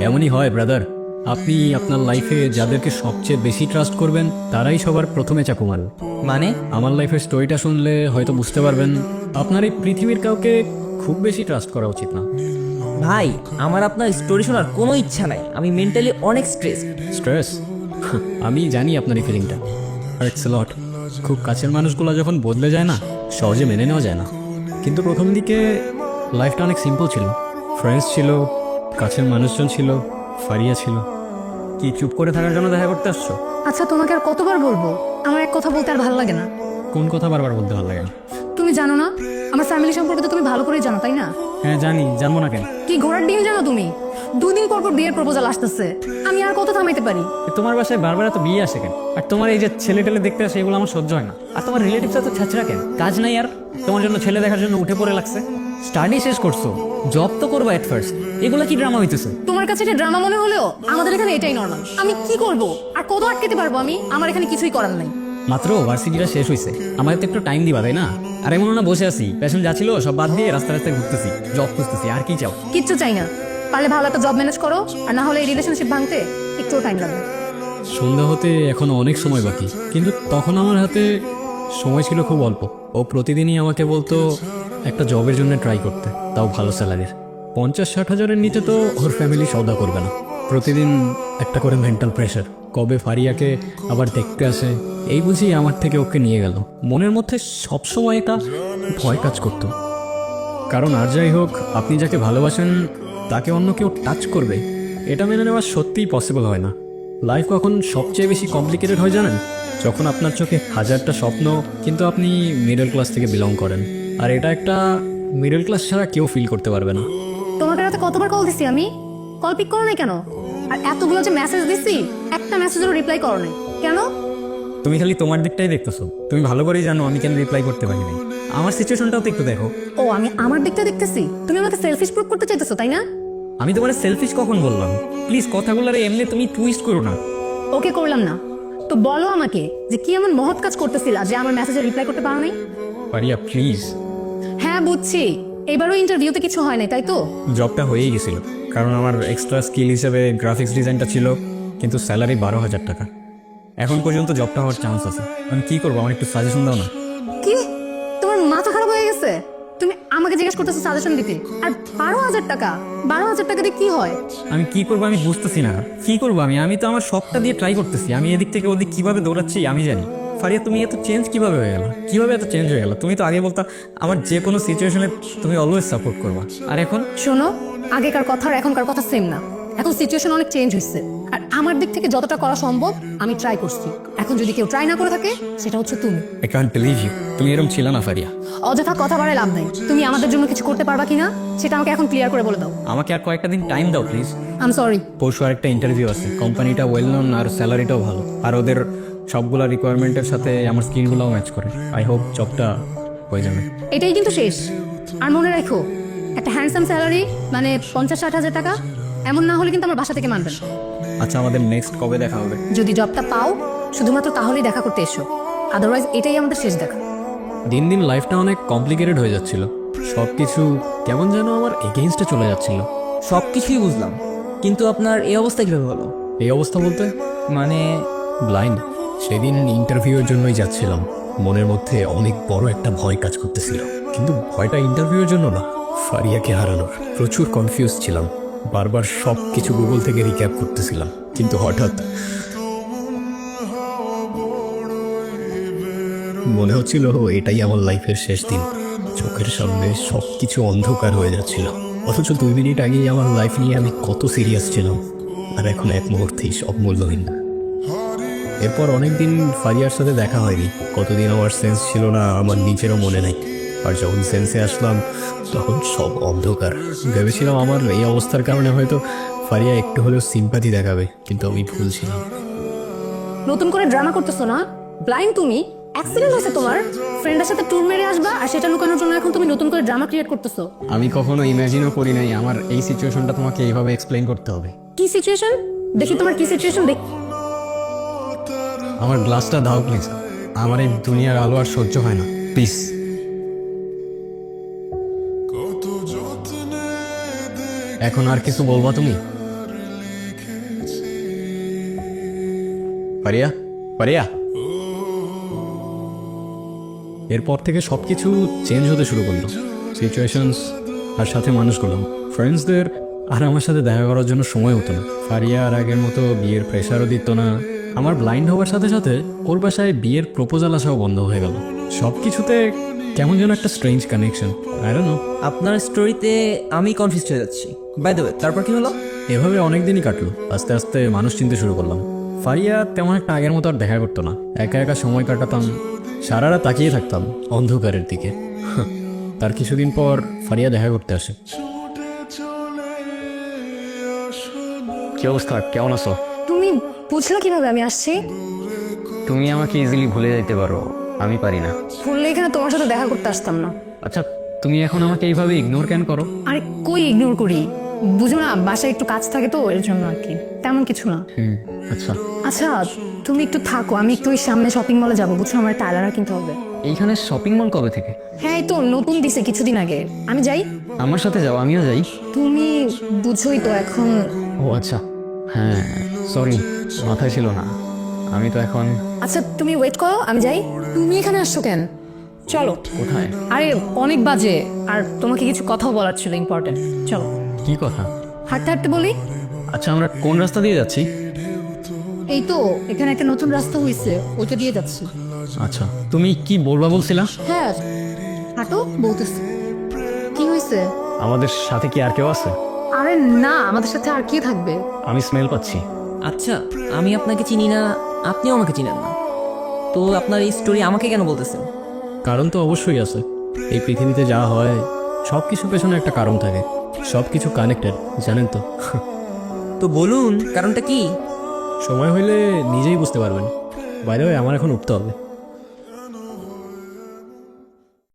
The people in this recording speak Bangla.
এমনই হয় ব্রাদার, আপনি আপনার লাইফে যাদেরকে সবচেয়ে বেশি ট্রাস্ট করবেন তারাই সবার প্রথমে চাকু মারবে। মানে আমার লাইফের স্টোরিটা শুনলে হয়তো বুঝতে পারবেন আপনার এই পৃথিবীর কাউকে খুব বেশি ট্রাস্ট করা উচিত না। ভাই, আমার আপনার স্টোরি শোনার কোনো ইচ্ছা নাই। আমি মেন্টালি অনেক স্ট্রেস। স্ট্রেস? আমি জানি আপনার এই ফিলিংটা। আর ইটস লট। খুব কাছের মানুষগুলো যখন বদলে যায় না, সহজে মেনে নেওয়া যায় না। কিন্তু প্রথম দিকে লাইফটা অনেক সিম্পল ছিল। ফ্রেন্ডস ছিল, কাছের মানুষজন ছিল, ফারিয়া ছিল। কি চুপ করে থাকার জন্য দেখা করতে আসছো? আচ্ছা, তোমাকে আর কতবার বলবো? আমার এক কথা বলতে আর ভালো লাগে না। কোন কথা বারবার বলতে ভালো লাগে না? তুমি জানো না আমার ফ্যামিলি সম্পর্কে তো তুমি ভালো করেই জানো, তাই না? হ্যাঁ জানি, জানবো না কেন? কি ঘোড়ার ডিম জানো তুমি? 2 দিন পর পর বিয়ের প্রপোজাল আসতেছে। আমি আর কত থামাইতে পারি? তোমার বাসায় বারবার এত বিয়ে আসে কেন? আর তোমার এই যে ছেলে টেলে দেখতে আসে, এগুলো আমার সহ্য হয় না। আর তোমার রিলেটিভস এত ছাছরা কেন? কাজ নাই আর তোমার জন্য ছেলে দেখার জন্য উঠে পড়ে লাগছে? স্টাডি শেষ করছো, জব তো করবা এট ফার্স্ট। এগুলো কি ড্রামা হইতেছে? তোমার কাছে এটা ড্রামা মনে হলেও আমাদের এখানে এটাই নর্মাল। আমি কি করব? আর কত আটকেতে পারবো আমি? আমার এখানে কিছুই করার নাই। মাত্র ভার্সিটিটা শেষ হয়েছে, আমাদের তো একটু টাইম দিবা তাই না? আর এমন না বসে আছি, প্যাশন যা ছিল সব বাদ দিয়ে রাস্তা রাস্তায় ঘুরতেছি, জব খুঁজতেছি। আর কি চাও? কিচ্ছু চাই না। পারলে ভালো একটা জব ম্যানেজ করো, আর না হলে এই রিলেশনশিপ ভাঙতে একটু টাইম লাগবে। সন্ধ্যা হতে এখনো অনেক সময় বাকি, কিন্তু তখন আমার হাতে সময় ছিল খুব অল্প। ও প্রতিদিনই আমাকে বলতো একটা জবের জন্য ট্রাই করতে, তাও ভালো স্যালারির। 50-60 হাজারের নিচে তো ওর ফ্যামিলি সওদা করবে না। প্রতিদিন একটা করে মেন্টাল প্রেশার, কবে ফারিয়াকে আবার দেখতে আসে এই বুঝি আমার থেকে ওকে নিয়ে গেল। মনের মধ্যে সবসময় একটা ভয় কাজ করতো, কারণ আর যাই হোক আপনি যাকে ভালোবাসেন তাকে অন্য কেউ টাচ করবে, এটা মেনে নেওয়া সত্যিই পসিবল হয় না। লাইফ কখন সবচেয়ে বেশি কমপ্লিকেটেড হয় জানেন? যখন আপনার চোখে হাজারটা স্বপ্ন, কিন্তু আপনি মিডল ক্লাস থেকে বিলং করেন। আর এটা একটা মিডল ক্লাস ছাড়া কেউ ফিল করতে পারবে না। তোমাকে রাতে কতবার কল দিছি আমি? কল পিক করো নাই কেন? আর এতগুলো যে মেসেজ দিছি, একটা মেসেজেরও রিপ্লাই করো নাই কেন? তুমি খালি তোমার দিকটাই দেখতেছো। তুমি ভালো করেই জানো আমি কেন রিপ্লাই করতে পারি নাই। আমার সিচুয়েশনটাও তো একটু দেখো। ও, আমি আমার দিকটা দেখতেছি। তুমি আমাকে সেলফিশ প্রুভ করতে চাইতেছো, তাই না? আমি তোমার সেলফিশ কখন বললাম? প্লিজ কথাগুলোরে এমনি তুমি টুইস্ট করো না। ওকে, করলাম না তো বলো আমাকে যে কি এমন মহৎ কাজ করতেছিলা যে আমার মেসেজে রিপ্লাই করতে পারো নাই? পারিয়া প্লিজ। হ্যাঁ বুঝছি, এবারও ইন্টারভিউতে কিছু হয় নাই, তাই তো? জবটা হয়েই গেছিল, কারণ আমার এক্সট্রা স্কিল হিসেবে গ্রাফিক্স ডিজাইনটা ছিল, কিন্তু স্যালারি 12,000 টাকা। এখন পর্যন্ত জবটা হওয়ার চান্স আছে। আমি কি করবো? আমার একটু সাজেশন দাও না। কি, তোমার মাথা খারাপ হয়ে গেছে? তুমি আমাকে জিজ্ঞেস করতেছো সাজেশন দিতে, আর 12,000 টাকা? 12,000 টাকা দিয়ে কি হয়? আমি কি করবো আমি বুঝতেছি না। কি করবো আমি তো আমার সবটা দিয়ে ট্রাই করতেছি। আমি এদিক থেকে ওদিক কিভাবে দৌড়াচ্ছি আমি জানি। ফারিয়া তুমি এত চেঞ্জ কিভাবে হয়ে গেল? কিভাবে এত চেঞ্জ হয়ে গেল? তুমি তো আগে বলতা আমার যে কোনো সিচুয়েশনে তুমি অলওয়েজ সাপোর্ট করবা, আর এখন? শোনো, আগেকার কথা আর এখনকার কথা সেম না। এখন সিচুয়েশন অনেক চেঞ্জ হয়েছে, আর আমার দিক থেকে যতটা করা সম্ভব আমি ট্রাই করছি। এখন যদি কেউ ট্রাই না করে থাকে, সেটা হচ্ছে তুমি। আই কান্ট বিলিভ ইউ, তুমি এরকম ছিল না ফারিয়া। অযথা কথা বাড়ায় লাভ নাই। তুমি আমাদের জন্য কিছু করতে পারবা কিনা সেটা আমাকে এখন ক্লিয়ার করে বলে দাও। আমাকে আর কয়েকটা দিন টাইম দাও প্লিজ। I am sorry. পরশু আরেকটা ইন্টারভিউ আছে, কোম্পানিটা ওয়েল নোন আর স্যালারিটাও ভালো, আর ওদের সবগুলা রিকোয়ারমেন্টের সাথে আমার স্কিলগুলোও ম্যাচ করে। আই হোপ জবটা হয়ে যাবে। এটাই কিন্তু শেষ। আর মনে রাখো, একটা হ্যান্ডসাম স্যালারি মানে 50-60 হাজার টাকা, এমন না হলে কিন্তু আমার বাসা থেকে মানবে না। আচ্ছা, আমাদের নেক্সট কবে দেখা হবে? যদি জবটা পাও শুধুমাত্র তাহলেই দেখা করতে এসো, আদারওয়াইজ এটাই আমাদের শেষ দেখা। দিন দিন লাইফটা অনেক কমপ্লিকেটেড হয়ে যাচ্ছিল। সব কিছু কেমন যেন আমার এগেইনস্টে চলে যাচ্ছিল। সব কিছুই বুঝলাম, কিন্তু আপনার এই অবস্থা কিভাবে হলো? এই অবস্থা বলতে মানে ব্লাইন্ড। সেদিন ইন্টারভিউর জন্যই যাচ্ছিলাম, মনের মধ্যে অনেক বড় একটা ভয় কাজ করতেছিল, কিন্তু ভয়টা ইন্টারভিউর জন্য না, ফারিয়াকে হারানোর। প্রচুর কনফিউজ ছিলাম, বারবার সব কিছু গুগল থেকে রিক্যাপ করতেছিলাম, কিন্তু হঠাৎ মনে হচ্ছিল এটাই আমার লাইফের শেষ দিন। চোখের সামনে সব কিছু অন্ধকার হয়ে যাচ্ছিল, অথচ 2 মিনিট আগেই আমার লাইফ নিয়ে আমি কত সিরিয়াস ছিলাম, আর এখন এক মুহূর্তেই সব মূল্যহীন। এরপর অনেকদিন ফারিয়ার সাথে দেখা হয়নি। কতদিন আমার সেন্স ছিল না আমার নিজেরও মনে নাই। আর যখন সেন্সে আসলাম তখন সব অন্ধকার। ভেবেছিলাম আমার এই অবস্থার কারণে হয়তো ফারিয়া একটু হলেও সিম্পাথি দেখাবে, কিন্তু আমি ভুল ছিলাম। নতুন করে ড্রামা করতেছো না? ব্লাইন্ড তুমি। অ্যাক্সিডেন্ট হয়েছে তোমার, ফ্রেন্ডের সাথে ট্যুর মেরে আসবা, আর সেটা লুকানোর জন্য এখন তুমি নতুন করে ড্রামা ক্রিয়েট করতেছো। আমি কখনো ইমাজিনও করি নাই আমার এই সিচুয়েশনটা তোমাকে এইভাবে এক্সপ্লেইন করতে হবে। কি সিচুয়েশন? দেখি তোমার কি সিচুয়েশন দেখি। আমার গ্লাসটা দাও প্লিজ, আমার এই দুনিয়ার আলো আর সহ্য হয় না, প্লিজ। এখন আর কিছু বলবা তুমি? পারিয়া, পারিয়া। এরপর থেকে সব কিছু চেঞ্জ হতে শুরু করলো। সিচুয়েশনস আর সাথে মানুষগুলো, ফ্রেন্ডসদের আর আমার সাথে দেখা করার জন্য সময় হতো না। ফারিয়া আর আগের মতো বিয়ের প্রেশারও দিত না। আমার ব্লাইন্ড হওয়ার সাথে সাথে ওর বাসায় বিয়ের প্রপোজাল আসাও বন্ধ হয়ে গেল। সব কিছুতে কেমন যেন একটা strange connection. I don't know. আপনার স্টোরিতে আমি কনফিউজ হয়ে যাচ্ছি। বাই দ্য ওয়ে, তারপর কি হলো? এভাবে অনেক দিনই কাটলো। আস্তে আস্তে মানুষ চিনতে শুরু করলাম। ফারিয়া তেমন একটা আগের মতো আর দেখা করতো না। একা একা সময় কাটাতাম, সারা রাত তাকিয়ে থাকতাম অন্ধকারের দিকে। তার কিছুদিন পর ফারিয়া দেখা করতে আসে। কি অবস্থা, কেমন আছো? তুমি বুঝলো কিভাবে আমি আসছি? তুমি আমাকে ইজিলি ভুলে যেতে পারো, আমি পারি না। বললে এখানে তোমার সাথে দেখা করতে আসতাম না। আচ্ছা, তুমি এখন আমাকে এইভাবে ইগনোর কেন করো? আরে কই ইগনোর করি, বুঝো না বাসায় একটু কাজ থাকে তো এর জন্য আর কি, তেমন কিছু না। আচ্ছা, আচ্ছা তুমি একটু থাকো, আমি একটু ওই সামনে শপিং মলে যাবো, বুঝছো আমার একটা আইলাইনার কিনতে হবে। এইখানে শপিং মল কবে থেকে? হ্যাঁ এই তো নতুন দিছে কিছুদিন আগে, আমি যাই। আমার সাথে যাও, আমিও যাই। তুমি বুঝোই তো এখন। ও আচ্ছা, হ্যাঁ সরি, মাথায় ছিল না। আমি তো এখন। আচ্ছা তুমি ওয়েট করো, আমি যাই। তুমি এখানে আসছো কেন? চলো। কোথায়? আরে অনেক বাজে, আর তোমাকে কিছু কথাও বলার ছিল ইম্পর্টেন্ট। চলো। কি কথা? হাঁটতে হাঁটতে বলি। আচ্ছা, আমরা কোন রাস্তা দিয়ে যাচ্ছি? এই তো এখানে একটা নতুন রাস্তা হয়েছে, ওইটা দিয়ে যাচ্ছি। আচ্ছা, তুমি কি বলবা বলছিলা? হ্যাঁ হাঁটো, বলতেছি। কি হয়েছে? আমাদের সাথে কি আর কেউ আছে? আরে না, আমাদের সাথে আর কি থাকবে? আমি স্মেল পাচ্ছি। আচ্ছা, আমি আপনাকে চিনি না, আপনিও আমাকে চিনেন না, তো আপনার এই স্টোরি আমাকে কেন বলতেছেন? কারণ তো অবশ্যই আছে। এই পৃথিবীতে যা হয় সব কিছুর পেছনে একটা কারণ থাকে। সব কিছু কানেক্টেড, জানেন তো। তো বলুন কারণটা কি? সময় হইলে নিজেই বুঝতে পারবেন। বাইরে আমার এখন উঠতে হবে।